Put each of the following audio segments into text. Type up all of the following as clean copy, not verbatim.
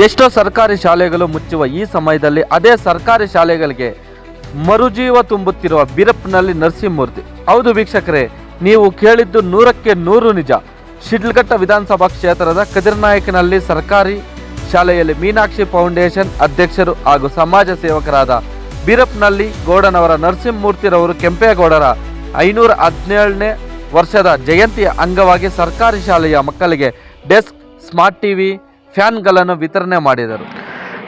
ಎಷ್ಟೋ ಸರ್ಕಾರಿ ಶಾಲೆಗಳು ಮುಚ್ಚುವ ಈ ಸಮಯದಲ್ಲಿ ಅದೇ ಸರ್ಕಾರಿ ಶಾಲೆಗಳಿಗೆ ಮರುಜೀವ ತುಂಬುತ್ತಿರುವ ಬೀರಪ್ಪನಹಳ್ಳಿ ನರಸಿಂಹಮೂರ್ತಿ. ಹೌದು ವೀಕ್ಷಕರೇ, ನೀವು ಕೇಳಿದ್ದು 100ಕ್ಕೆ 100 ನಿಜ. ಶಿಡ್ಲಘಟ್ಟ ವಿಧಾನಸಭಾ ಕ್ಷೇತ್ರದ ಕದಿರನಾಯಕನಹಳ್ಳಿ ಸರ್ಕಾರಿ ಶಾಲೆಯಲ್ಲಿ ಮೀನಾಕ್ಷಿ ಫೌಂಡೇಶನ್ ಅಧ್ಯಕ್ಷರು ಹಾಗೂ ಸಮಾಜ ಸೇವಕರಾದ ಬೀರಪ್ಪನಹಳ್ಳಿ ಗೌಡನವರ ನರಸಿಂಹಮೂರ್ತಿರವರು ಕೆಂಪೇಗೌಡರ 517ನೇ ವರ್ಷದ ಜಯಂತಿಯ ಅಂಗವಾಗಿ ಸರ್ಕಾರಿ ಶಾಲೆಯ ಮಕ್ಕಳಿಗೆ ಡೆಸ್ಕ್, ಸ್ಮಾರ್ಟ್ ಟಿವಿ, ಫ್ಯಾನ್ಗಳನ್ನು ವಿತರಣೆ ಮಾಡಿದರು.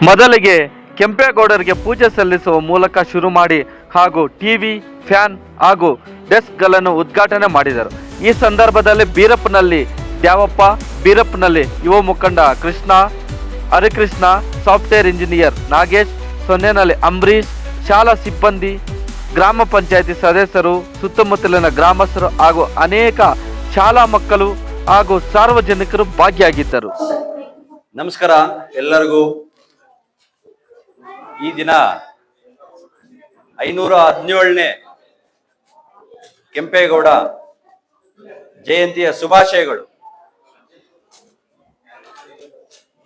ಮೊದಲಿಗೆ ಕೆಂಪೇಗೌಡರಿಗೆ ಪೂಜೆ ಸಲ್ಲಿಸುವ ಮೂಲಕ ಶುರು ಮಾಡಿ ಹಾಗೂ ಟಿವಿ, ಫ್ಯಾನ್ ಹಾಗೂ ಡೆಸ್ಕ್ಗಳನ್ನು ಉದ್ಘಾಟನೆ ಮಾಡಿದರು. ಈ ಸಂದರ್ಭದಲ್ಲಿ ಬೀರಪ್ಪನಹಳ್ಳಿ ದ್ಯಾವಪ್ಪ, ಬೀರಪ್ಪನಹಳ್ಳಿ ಯುವ ಮುಖಂಡ ಕೃಷ್ಣ, ಹರಿಕೃಷ್ಣ, ಸಾಫ್ಟ್ವೇರ್ ಇಂಜಿನಿಯರ್ ನಾಗೇಶ್, ಸೊನ್ನೆನಹಳ್ಳಿ ಅಂಬರೀಶ್, ಶಾಲಾ ಸಿಬ್ಬಂದಿ, ಗ್ರಾಮ ಪಂಚಾಯಿತಿ ಸದಸ್ಯರು, ಸುತ್ತಮುತ್ತಲಿನ ಗ್ರಾಮಸ್ಥರು ಹಾಗೂ ಅನೇಕ ಶಾಲಾ ಮಕ್ಕಳು ಹಾಗೂ ಸಾರ್ವಜನಿಕರು ಭಾಗಿಯಾಗಿದ್ದರು. ನಮಸ್ಕಾರ ಎಲ್ಲರಿಗೂ. ಈ ದಿನ 517ನೇ ಕೆಂಪೇಗೌಡ ಜಯಂತಿಯ ಶುಭಾಶಯಗಳು.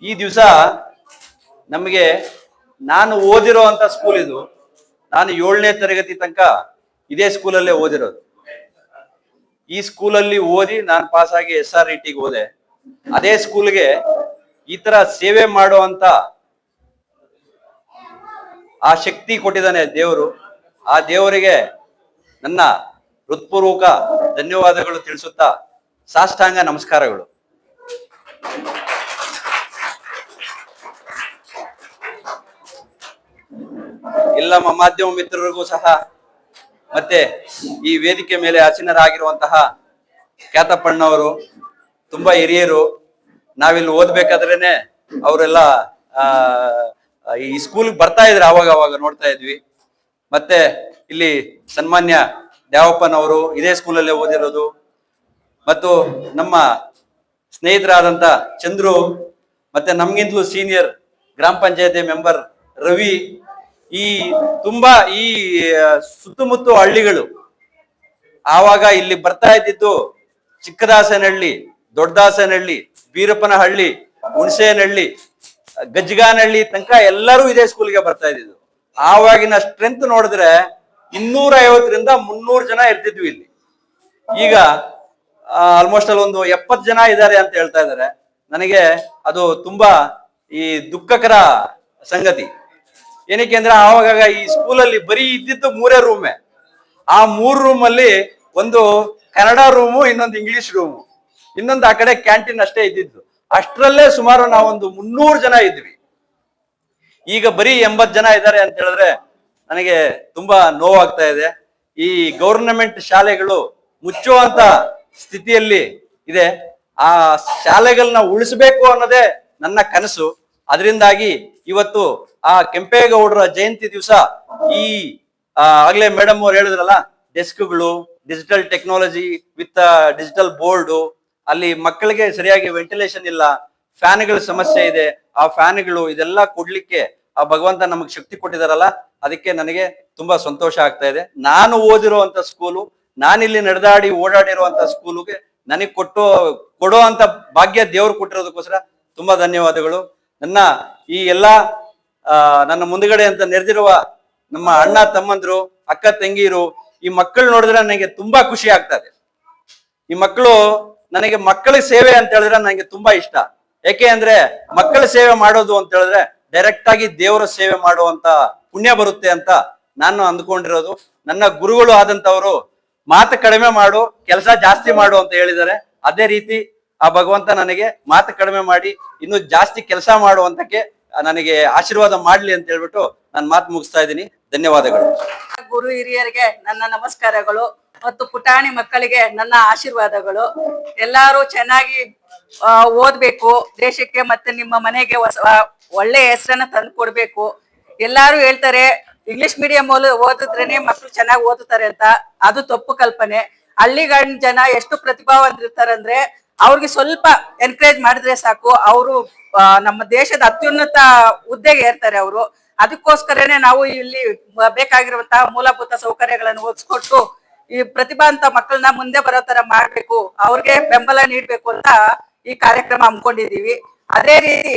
ಈ ದಿವಸ ನಮಗೆ, ನಾನು ಓದಿರೋ ಅಂತ ಸ್ಕೂಲ್ ಇದು. ನಾನು 7ನೇ ತರಗತಿ ತನಕ ಇದೇ ಸ್ಕೂಲಲ್ಲೇ ಓದಿರೋದು. ಈ ಸ್ಕೂಲಲ್ಲಿ ಓದಿ ನಾನು ಪಾಸ್ ಆಗಿ SRETಗೆ ಹೋದೆ. ಅದೇ ಸ್ಕೂಲ್ಗೆ ಈ ತರ ಸೇವೆ ಮಾಡುವಂತ ಆ ಶಕ್ತಿ ಕೊಟ್ಟಿದ್ದಾನೆ ದೇವರು. ಆ ದೇವರಿಗೆ ನನ್ನ ಹೃತ್ಪೂರ್ವಕ ಧನ್ಯವಾದಗಳು ತಿಳಿಸುತ್ತಾ ಸಾಷ್ಟಾಂಗ ನಮಸ್ಕಾರಗಳು. ಎಲ್ಲ ಮಾಧ್ಯಮ ಮಿತ್ರರಿಗೂ ಸಹ, ಮತ್ತೆ ಈ ವೇದಿಕೆ ಮೇಲೆ ಆಸೀನರಾಗಿರುವಂತಹ ಖ್ಯಾತಪ್ಪಣ್ಣವರು, ತುಂಬಾ ಹಿರಿಯರು. ನಾವಿಲ್ಲಿ ಓದ್ಬೇಕಾದ್ರೇನೆ ಅವರೆಲ್ಲ ಈ ಸ್ಕೂಲ್ಗೆ ಬರ್ತಾ ಇದ್ರು, ಅವಾಗ ನೋಡ್ತಾ ಇದ್ವಿ. ಮತ್ತೆ ಇಲ್ಲಿ ಸನ್ಮಾನ್ಯ ದ್ಯಾವಪ್ಪನವರು ಇದೇ ಸ್ಕೂಲಲ್ಲೇ ಓದಿರೋದು. ಮತ್ತು ನಮ್ಮ ಸ್ನೇಹಿತರಾದಂತ ಚಂದ್ರು, ಮತ್ತೆ ನಮ್ಗಿಂತಲೂ ಸೀನಿಯರ್ ಗ್ರಾಮ ಪಂಚಾಯತಿ ಮೆಂಬರ್ ರವಿ, ಈ ತುಂಬಾ ಈ ಸುತ್ತಮುತ್ತ ಹಳ್ಳಿಗಳು ಆವಾಗ ಇಲ್ಲಿ ಬರ್ತಾ ಇದ್ದಿದ್ದು ಚಿಕ್ಕದಾಸನಹಳ್ಳಿ, ದೊಡ್ಡದಾಸನಹಳ್ಳಿ, ಬೀರಪ್ಪನಹಳ್ಳಿ, ಹುಣಸೇನಹಳ್ಳಿ, ಗಜ್ಗಾನಹಳ್ಳಿ ತನಕ ಎಲ್ಲರೂ ಇದೇ ಸ್ಕೂಲ್ಗೆ ಬರ್ತಾ ಇದ್ದಿದ್ದು. ಆವಾಗಿನ ಸ್ಟ್ರೆಂತ್ ನೋಡಿದ್ರೆ 250ರಿಂದ 300 ಜನ ಇರ್ತಿದ್ವಿ ಇಲ್ಲಿ. ಈಗ ಆಲ್ಮೋಸ್ಟ್ ಅಲ್ಲಿ ಒಂದು 70 ಜನ ಇದ್ದಾರೆ ಅಂತ ಹೇಳ್ತಾ ಇದ್ದಾರೆ. ನನಗೆ ಅದು ತುಂಬಾ ಈ ದುಃಖಕರ ಸಂಗತಿ. ಏನಕ್ಕೆ ಅಂದ್ರೆ ಆವಾಗ ಈ ಸ್ಕೂಲಲ್ಲಿ ಬರೀ ಇದ್ದಿದ್ದು 3 ರೂಮೇ. ಆ 3 ರೂಮಲ್ಲಿ ಒಂದು ಕನ್ನಡ ರೂಮು, ಇನ್ನೊಂದು ಇಂಗ್ಲಿಷ್ ರೂಮು, ಇನ್ನೊಂದು ಆ ಕಡೆ ಕ್ಯಾಂಟೀನ್ ಅಷ್ಟೇ ಇದ್ದಿದ್ದು. ಅಷ್ಟರಲ್ಲೇ ಸುಮಾರು ನಾವೊಂದು 300 ಜನ ಇದ್ವಿ. ಈಗ ಬರೀ 80 ಜನ ಇದ್ದಾರೆ ಅಂತ ಹೇಳಿದ್ರೆ ನನಗೆ ತುಂಬಾ ನೋವಾಗ್ತಾ ಇದೆ. ಈ ಗೌರ್ನಮೆಂಟ್ ಶಾಲೆಗಳು ಮುಚ್ಚುವಂತ ಸ್ಥಿತಿಯಲ್ಲಿ ಇದೆ. ಆ ಶಾಲೆಗಳನ್ನ ಉಳಿಸ್ಬೇಕು ಅನ್ನೋದೇ ನನ್ನ ಕನಸು. ಅದರಿಂದಾಗಿ ಇವತ್ತು ಆ ಕೆಂಪೇಗೌಡರ ಜಯಂತಿ ದಿವಸ ಈ ಆಗ್ಲೇ ಮೇಡಮ್ ಅವ್ರು ಹೇಳಿದ್ರಲ್ಲ, ಡೆಸ್ಕ್ಗಳು, digital technology with digital board, ಅಲ್ಲಿ ಮಕ್ಕಳಿಗೆ ಸರಿಯಾಗಿ ವೆಂಟಿಲೇಷನ್ ಇಲ್ಲ, ಫ್ಯಾನ್ಗಳ ಸಮಸ್ಯೆ ಇದೆ. ಆ ಫ್ಯಾನ್ಗಳು ಇದೆಲ್ಲ ಕೊಡ್ಲಿಕ್ಕೆ ಆ ಭಗವಂತ ನಮಗ್ ಶಕ್ತಿ ಕೊಟ್ಟಿದಾರಲ್ಲ, ಅದಕ್ಕೆ ನನಗೆ ತುಂಬಾ ಸಂತೋಷ ಆಗ್ತಾ ಇದೆ. ನಾನು ಓದಿರುವಂತ ಸ್ಕೂಲು, ನಾನಿಲ್ಲಿ ನಡೆದಾಡಿ ಓಡಾಡಿರುವಂತ ಸ್ಕೂಲುಗೆ ನನಗೆ ಕೊಡೋ ಅಂತ ಭಾಗ್ಯ ದೇವ್ರು ಕೊಟ್ಟಿರೋದಕ್ಕೋಸ್ಕರ ತುಂಬಾ ಧನ್ಯವಾದಗಳು. ನನ್ನ ಈ ಎಲ್ಲಾ ನನ್ನ ಮುಂದುಗಡೆ ಅಂತ ನೆರೆದಿರುವ ನಮ್ಮ ಅಣ್ಣ ತಮ್ಮಂದ್ರು, ಅಕ್ಕ ತಂಗಿರು, ಈ ಮಕ್ಕಳು ನೋಡಿದ್ರೆ ನನಗೆ ತುಂಬಾ ಖುಷಿ ಆಗ್ತದೆ. ಈ ಮಕ್ಕಳು, ನನಗೆ ಮಕ್ಕಳ ಸೇವೆ ಅಂತ ಹೇಳಿದ್ರೆ ನನಗೆ ತುಂಬಾ ಇಷ್ಟ. ಯಾಕೆ ಅಂದ್ರೆ ಮಕ್ಕಳ ಸೇವೆ ಮಾಡೋದು ಅಂತ ಹೇಳಿದ್ರೆ ಡೈರೆಕ್ಟ್ ಆಗಿ ದೇವರ ಸೇವೆ ಮಾಡುವಂತ ಪುಣ್ಯ ಬರುತ್ತೆ ಅಂತ ನಾನು ಅಂದ್ಕೊಂಡಿರೋದು. ನನ್ನ ಗುರುಗಳು ಆದಂತವರು ಮಾತು ಕಡಿಮೆ ಮಾಡು, ಕೆಲಸ ಜಾಸ್ತಿ ಮಾಡು ಅಂತ ಹೇಳಿದ್ದಾರೆ. ಅದೇ ರೀತಿ ಆ ಭಗವಂತ ನನಗೆ ಮಾತು ಕಡಿಮೆ ಮಾಡಿ ಇನ್ನು ಜಾಸ್ತಿ ಕೆಲಸ ಮಾಡುವಂತಕ್ಕೆ ನನಗೆ ಆಶೀರ್ವಾದ ಮಾಡ್ಲಿ ಅಂತ ಹೇಳ್ಬಿಟ್ಟು ನಾನು ಮಾತು ಮುಗಿಸ್ತಾ ಇದ್ದೀನಿ. ಧನ್ಯವಾದಗಳು. ಗುರು ಹಿರಿಯರಿಗೆ ನನ್ನ ನಮಸ್ಕಾರಗಳು ಮತ್ತು ಪುಟಾಣಿ ಮಕ್ಕಳಿಗೆ ನನ್ನ ಆಶೀರ್ವಾದಗಳು. ಎಲ್ಲಾರು ಚೆನ್ನಾಗಿ ಓದ್ಬೇಕು, ದೇಶಕ್ಕೆ ಮತ್ತೆ ನಿಮ್ಮ ಮನೆಗೆ ಒಳ್ಳೆ ಹೆಸರನ್ನ ತಂದು ಕೊಡ್ಬೇಕು. ಎಲ್ಲಾರು ಹೇಳ್ತಾರೆ ಇಂಗ್ಲಿಷ್ ಮೀಡಿಯಂ ಓದಿದ್ರೇನೆ ಮಕ್ಕಳು ಚೆನ್ನಾಗಿ ಓದುತ್ತಾರೆ ಅಂತ. ಅದು ತಪ್ಪು ಕಲ್ಪನೆ. ಹಳ್ಳಿಗಳ ಜನ ಎಷ್ಟು ಪ್ರತಿಭಾವಂತರಿರ್ತಾರಂದ್ರೆ ಅವ್ರಿಗೆ ಸ್ವಲ್ಪ ಎನ್ಕರೇಜ್ ಮಾಡಿದ್ರೆ ಸಾಕು, ಅವರು ನಮ್ಮ ದೇಶದ ಅತ್ಯುನ್ನತ ಹುದ್ದೆಗೆ ಏರ್ತಾರೆ ಅವರು. ಅದಕ್ಕೋಸ್ಕರನೇ ನಾವು ಇಲ್ಲಿ ಬೇಕಾಗಿರುವಂತಹ ಮೂಲಭೂತ ಸೌಕರ್ಯಗಳನ್ನು ಒದಗಿಸ್ಕೊಟ್ಟು ಈ ಪ್ರತಿಭಾವಂತ ಮಕ್ಕಳನ್ನ ಮುಂದೆ ಬರೋ ತರ ಮಾಡ್ಬೇಕು, ಅವ್ರಿಗೆ ಬೆಂಬಲ ನೀಡ್ಬೇಕು ಅಂತ ಈ ಕಾರ್ಯಕ್ರಮ ಹಮ್ಮಿಕೊಂಡಿದೀವಿ. ಅದೇ ರೀತಿ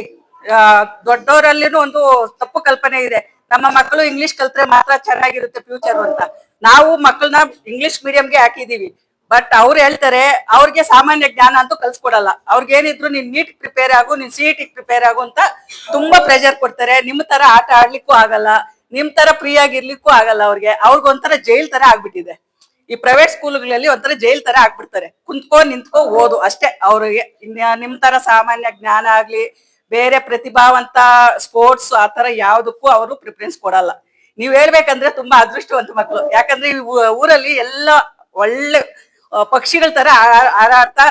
ದೊಡ್ಡವರಲ್ಲಿನೂ ಒಂದು ತಪ್ಪು ಕಲ್ಪನೆ ಇದೆ, ನಮ್ಮ ಮಕ್ಕಳು ಇಂಗ್ಲಿಷ್ ಕಲ್ತ್ರೆ ಮಾತ್ರ ಚೆನ್ನಾಗಿರುತ್ತೆ ಫ್ಯೂಚರ್ ಅಂತ. ನಾವು ಮಕ್ಕಳನ್ನ ಇಂಗ್ಲಿಷ್ ಮೀಡಿಯಂಗೆ ಹಾಕಿದೀವಿ, ಬಟ್ ಅವ್ರು ಹೇಳ್ತಾರೆ ಅವ್ರಿಗೆ ಸಾಮಾನ್ಯ ಜ್ಞಾನ ಅಂತೂ ಕಲ್ಸ್ಕೊಡಲ್ಲ. ಅವ್ರಿಗೆ ಏನಿದ್ರು ನೀನ್ ನೀಟ್ ಪ್ರಿಪೇರ್ ಆಗು, ನೀನ್ CET ಪ್ರಿಪೇರ್ ಆಗು ಅಂತ ತುಂಬಾ ಪ್ರೆಷರ್ ಕೊಡ್ತಾರೆ. ನಿಮ್ ತರ ಆಟ ಆಡ್ಲಿಕ್ಕೂ ಆಗಲ್ಲ, ನಿಮ್ ತರ ಫ್ರೀ ಆಗಿರ್ಲಿಕ್ಕೂ ಆಗಲ್ಲ. ಅವ್ರಿಗೊಂಥರ ಜೈಲ್ ತರ ಆಗ್ಬಿಟ್ಟಿದೆ. ಈ ಪ್ರೈವೇಟ್ ಸ್ಕೂಲ್ಗಳಲ್ಲಿ ಒಂಥರ ಜೈಲ್ ತರ ಆಗ್ಬಿಡ್ತಾರೆ. ನಿಂತ್ಕೋ ಓದು ಅಷ್ಟೇ ಅವ್ರಿಗೆ. ನಿಮ್ ತರ ಸಾಮಾನ್ಯ ಜ್ಞಾನ ಆಗ್ಲಿ, ಬೇರೆ ಪ್ರತಿಭಾವಂತ ಸ್ಪೋರ್ಟ್ಸ್ ಆತರ ಯಾವ್ದಕ್ಕೂ ಅವರು ಪ್ರಿಫರೆನ್ಸ್ ಕೊಡಲ್ಲ. ನೀವ್ ಹೇಳ್ಬೇಕಂದ್ರೆ ತುಂಬಾ ಅದೃಷ್ಟವಂತ ಮಕ್ಕಳು. ಯಾಕಂದ್ರೆ ಈ ಊರಲ್ಲಿ ಎಲ್ಲ ಒಳ್ಳೆ ಪಕ್ಷಿಗಳ ತರ ಹಾರಾಡ್ತಾ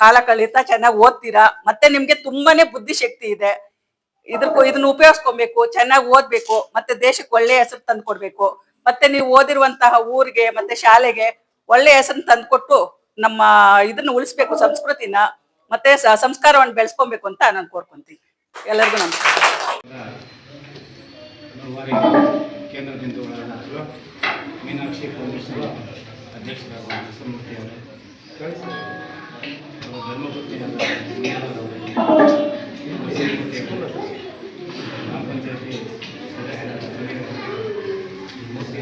ಕಾಲ ಕಳೀತಾ ಚೆನ್ನಾಗಿ ಓದ್ತೀರಾ. ಮತ್ತೆ ನಿಮ್ಗೆ ತುಂಬಾನೇ ಬುದ್ಧಿಶಕ್ತಿ ಇದೆ. ಇದನ್ನ ಉಪಯೋಗಿಸ್ಕೊಬೇಕು, ಚೆನ್ನಾಗಿ ಓದ್ಬೇಕು, ಮತ್ತೆ ದೇಶಕ್ಕೆ ಒಳ್ಳೆ ಹೆಸರು ತಂದು ಕೊಡ್ಬೇಕು. ಮತ್ತೆ ನೀವು ಓದಿರುವಂತಹ ಊರಿಗೆ ಮತ್ತೆ ಶಾಲೆಗೆ ಒಳ್ಳೆ ಹೆಸರು ತಂದ್ಕೊಟ್ಟು ನಮ್ಮ ಇದನ್ನ ಉಳಿಸ್ಬೇಕು, ಸಂಸ್ಕೃತಿನ ಮತ್ತೆ ಸಂಸ್ಕಾರವನ್ನು ಬೆಳೆಸ್ಕೊಬೇಕು ಅಂತ ನಾನು ಕೋರ್ಕೊಂತೀನಿ. ಎಲ್ಲರಿಗೂ ನಮಸ್ಕಾರ. ಕೇಂದ್ರ ಬಿಂದುಗಳಾಗಿರುವ ಮೀನಾಕ್ಷಿ ಫೌಂಡೇಶನ್ ಅಧ್ಯಕ್ಷರಾದ ನರಸಿಂಹಮೂರ್ತಿ ಅವರೇ, ಧರ್ಮಪತ್ನಿಯಾದ ಗ್ರಾಮ ಪಂಚಾಯತಿ ಮೂರ್ತಿ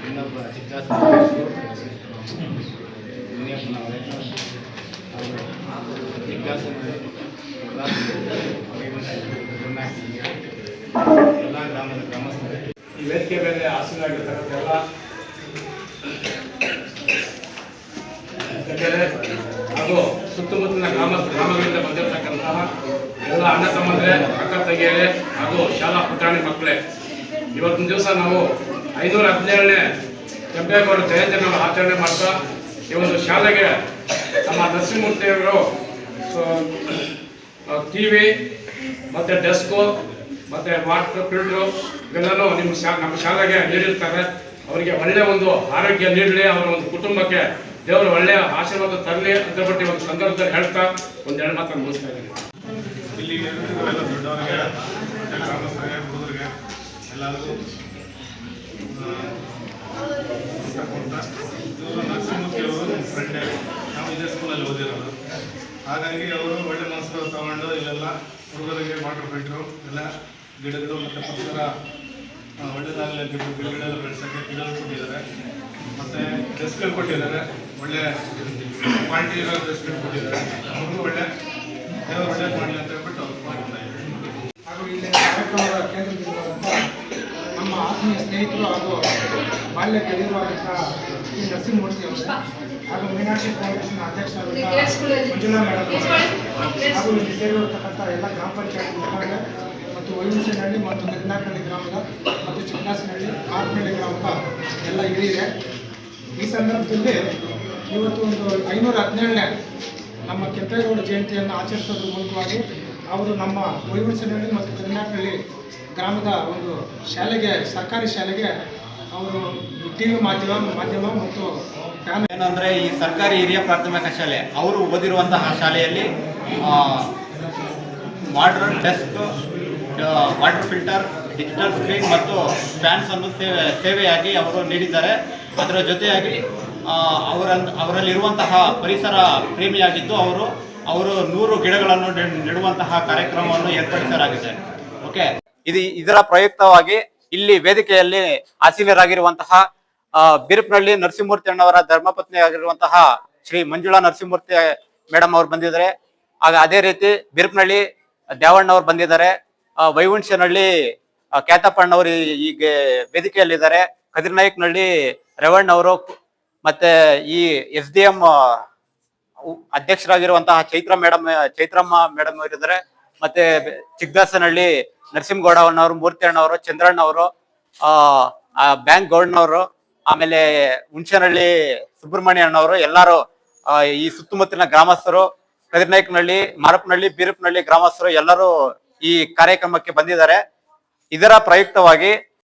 ಇನ್ನೊಬ್ಬ ಚಿತ್ತಾಸ ಮುನಿಯಪ್ಪನವರೇ, ಎಲ್ಲ ಗ್ರಾಮದ ಗ್ರಾಮಸ್ಥರೇ, ಈ ವೇದಿಕೆ ಮೇಲೆ ಆಸೀನರಾಗಿರ್ತಕ್ಕಂಥ ಹಾಗೂ ಸುತ್ತಮುತ್ತಲಿನ ಗ್ರಾಮಗಳಿಂದ ಬಂದಿರತಕ್ಕಂತಹ ಎಲ್ಲ ಅಣ್ಣ ತಮ್ಮಂದ್ರೆ, ಅಕ್ಕ ತಂಗಿಯರೇ ಹಾಗೂ ಶಾಲಾ ಪುಟಾಣಿ ಮಕ್ಕಳೇ, ಇವತ್ತಿನ ದಿವಸ ನಾವು 517ನೇ ಕೆಂಪೇಗೌಡ ಜಯಂತಿಯನ್ನು ಆಚರಣೆ ಮಾಡ್ತಾ ಈ ಒಂದು ಶಾಲೆಗೆ ನಮ್ಮ ನರಸಿಂಹಮೂರ್ತಿಯವರು TV ಮತ್ತು ಡೆಸ್ಕು ಮತ್ತು ವಾಟರ್ ಫಿಲ್ಟ್ರು ಇವೆಲ್ಲನೂ ನಮ್ಮ ಶಾಲೆಗೆ ನೀಡಿರ್ತಾರೆ. ಅವರಿಗೆ ಒಳ್ಳೆಯ ಒಂದು ಆರೋಗ್ಯ ನೀಡಲಿ, ಅವರ ಒಂದು ಕುಟುಂಬಕ್ಕೆ ದೇವರು ಒಳ್ಳೆಯ ಆಶೀರ್ವಾದ ತರಲಿ ಅಂತ ಬಿಟ್ಟು ಒಂದು ಸಂದರ್ಭದಲ್ಲಿ ಹೇಳ್ತಾ ಒಂದೆರಡು ಮಾತನ್ನು ಮುಗಿಸ್ತಾ ಇದ್ದೀನಿ. ಇಲ್ಲಿ ಎಲ್ಲ ದೊಡ್ಡವರಿಗೆ, ಗ್ರಾಮಸ್ಥರಿಗೆ, ಹುಡುಗರಿಗೆ ಎಲ್ಲರಿಗೂ ಇವರು ನರಸಿಂಹಮೂರ್ತಿ ಅವರು ಫ್ರೆಂಡೇ, ನಾವು ಇದೇ ಸ್ಕೂಲಲ್ಲಿ ಓದಿರೋದು. ಹಾಗಾಗಿ ಅವರು ಒಳ್ಳೆ ಮನಸ್ಸು ತಗೊಂಡು ಇಲ್ಲೆಲ್ಲ ಹುಡುಗರಿಗೆ ವಾಟರ್ ಫಿಲ್ಟ್ರು ಎಲ್ಲ ಗಿಡಗಳು ಮತ್ತು ಪರಿಸರ ಒಳ್ಳೆದಾಗಲಿ ಅಂತ ಗಿಡಗಳು ಬೆಳೆಸೋಕ್ಕೆ ಗಿಡಗಳು ಕೊಟ್ಟಿದ್ದಾರೆ. ಮತ್ತು ಡೆಸ್ಕ್ಗಳು ಕೊಟ್ಟಿದ್ದಾರೆ, ಒಳ್ಳೆ ಕ್ವಾಲಿಟಿ ಇರೋ ಡೆಸ್ಕ್ಗಳು ಕೊಟ್ಟಿದ್ದಾರೆ. ಅವ್ರಿಗೂ ಒಳ್ಳೆ ದೇವರು ಒಳ್ಳೇದು ಮಾಡಲಿ ಅಂತ ಹೇಳ್ಬಿಟ್ಟು ಅವ್ರು ಮಾಡ್ತಾ ಇದ್ದಾರೆ. ಹಾಗೂ ಇಲ್ಲಿ ಕಾರ್ಯಕ್ರಮದ ಕೇಂದ್ರದಲ್ಲಿರುವಂಥ ನಮ್ಮ ಆತ್ಮೀಯ ಸ್ನೇಹಿತರು ಹಾಗೂ ಬಾಲ್ಯ ಗೆಳೆಯರಾದಂತಹ ಶ್ರೀ ನರಸಿಂಹಮೂರ್ತಿ ಅವರು ಹಾಗೂ ಮೀನಾಕ್ಷಿ ಫೌಂಡೇಶನ್ ಅಧ್ಯಕ್ಷರಾದಂತಹ ಮಂಜುಳಾ ಮೇಡಮ್ ಹಾಗೂ ಇಲ್ಲಿ ಸೇರಿರತಕ್ಕಂಥ ಎಲ್ಲ ಗ್ರಾಮ ಪಂಚಾಯತ್ ಮುಖಂಡರು ಮತ್ತು ವೈವಿಧ್ಯನಹಳ್ಳಿ ಮತ್ತು ಮಿರ್ನಾಕನಹಳ್ಳಿ ಗ್ರಾಮದ ಮತ್ತು ಚಿಕ್ಕನಾಸನಹಳ್ಳಿ ಮಾರನಹಳ್ಳಿ ಗ್ರಾಮದ ಎಲ್ಲ ಹಿರಿಯರೇ, ಈ ಸಂದರ್ಭದಲ್ಲಿ ಇವತ್ತು ಒಂದು 517ನೇ ನಮ್ಮ ಕೆಂಪೇಗೌಡ ಜಯಂತಿಯನ್ನು ಆಚರಿಸೋದ್ರ ಮೂಲಕವಾಗಿ ಅವರು ನಮ್ಮ ವೈವಿಧ್ಯನಹಳ್ಳಿ ಮತ್ತು ಮಿರ್ನಾಕನಹಳ್ಳಿ ಗ್ರಾಮದ ಒಂದು ಶಾಲೆಗೆ, ಸರ್ಕಾರಿ ಶಾಲೆಗೆ ಅವರು TV ಮಾಧ್ಯಮ ಮತ್ತು ಏನಂದರೆ ಈ ಸರ್ಕಾರಿ ಹಿರಿಯ ಪ್ರಾಥಮಿಕ ಶಾಲೆ ಅವರು ಓದಿರುವಂತಹ ಶಾಲೆಯಲ್ಲಿ modern desk, water filter, digital screen ಮತ್ತು ಫ್ಯಾನ್ಸನ್ನು ಸೇವೆಯಾಗಿ ಅವರು ನೀಡಿದ್ದಾರೆ. ಅದರ ಜೊತೆಯಾಗಿ ಅವರಲ್ಲಿರುವಂತಹ ಪರಿಸರ ಪ್ರೇಮಿಯಾಗಿದ್ದು ಅವರು 100 ಗಿಡಗಳನ್ನು ನೆಡುವಂತಹ ಕಾರ್ಯಕ್ರಮವನ್ನು ಏರ್ಪಡಿಸಲಾಗಿದೆ. ಓಕೆ, ಇದರ ಪ್ರಯುಕ್ತವಾಗಿ ಇಲ್ಲಿ ವೇದಿಕೆಯಲ್ಲಿ ಆಸೀನರಾಗಿರುವಂತಹ ಬಿರುಪ್ನಹಳ್ಳಿ ನರಸಿಂಹಮೂರ್ತಿ ಅಣ್ಣವರ ಧರ್ಮಪತ್ನಿ ಆಗಿರುವಂತಹ ಶ್ರೀ ಮಂಜುಳಾ ನರಸಿಂಹಮೂರ್ತಿ ಮೇಡಮ್ ಅವರು ಬಂದಿದ್ದಾರೆ. ಅದೇ ರೀತಿ ಬಿರುಪ್ನಹಳ್ಳಿ ದ್ಯಾವಣ್ಣವ್ರು ಬಂದಿದ್ದಾರೆ. ವೈಹುಣ್ಸನಹಳ್ಳಿ ಕ್ಯಾತಪ್ಪಣ್ಣವರು ಈಗ ವೇದಿಕೆಯಲ್ಲಿದ್ದಾರೆ. ಕದಿರ್ನಾಯಕನಹಳ್ಳಿ ರೇವಣ್ಣವರು, ಮತ್ತೆ ಈ SDM ಅಧ್ಯಕ್ಷರಾಗಿರುವಂತಹ ಚೈತ್ರಮ್ಮ ಮೇಡಮ್ ಅವರಿದ್ದಾರೆ. ಮತ್ತೆ ಚಿಕ್ಕದಾಸನಹಳ್ಳಿ ನರಸಿಂಹಗೌಡ ಅಣ್ಣವರು, ಮೂರ್ತಿ ಅಣ್ಣವರು, ಚಂದ್ರಣ್ಣವರು, ಬ್ಯಾಂಕ್ ಗೌಡನವರು, ಆಮೇಲೆ ಹುಣಸೇನಹಳ್ಳಿ ಸುಬ್ರಹ್ಮಣ್ಯ ಅಣ್ಣವರು, ಎಲ್ಲರೂ ಈ ಸುತ್ತಮುತ್ತಲಿನ ಗ್ರಾಮಸ್ಥರು, ಕದಿರ್ನಾಯಕನಹಳ್ಳಿ, ಮಾರಪ್ಪನಹಳ್ಳಿ, ಬೀರಪ್ಪನಹಳ್ಳಿ ಗ್ರಾಮಸ್ಥರು ಎಲ್ಲರೂ ಈ ಕಾರ್ಯಕ್ರಮಕ್ಕೆ ಬಂದಿದ್ದಾರೆ. ಇದರ ಪ್ರಯುಕ್ತವಾಗಿ